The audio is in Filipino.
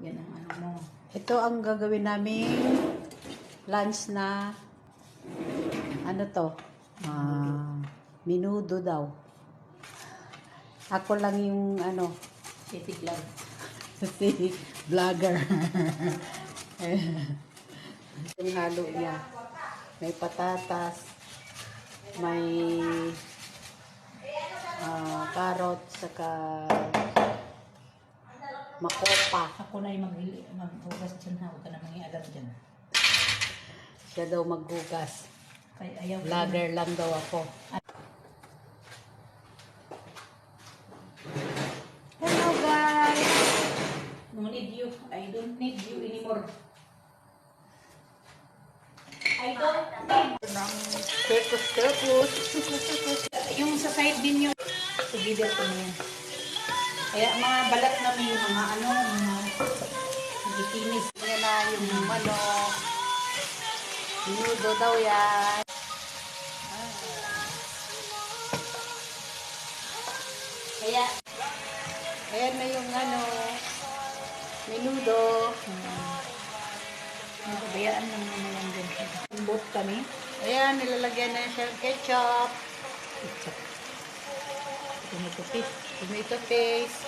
Yan ang ano mo. Ito ang gagawin namin lunch na ano to? Minudo daw. Ako lang yung ano, City Club. si vlogger. Yung halo niya. May patatas, may carrot, saka makopa. Ako na yung maghugas dyan ha. Huwag ka na mangialam dyan. Siya daw maghugas. Kaya ayaw ko Vlogger lang daw ako. Hello guys! No need you. I don't need you anymore. I don't need. Circus. Yung sa side din yung together ko na yan. Kaya mga balat namin, mga ano, mga nagitinis. Yan na yung manok. Minudo daw yan. Kaya, Ayan na yung ano, minudo. nababayaan lang naman yan din. Bot kami. Ayan, nilalagyan na siya ng ketchup. Tomato paste. Tomato paste.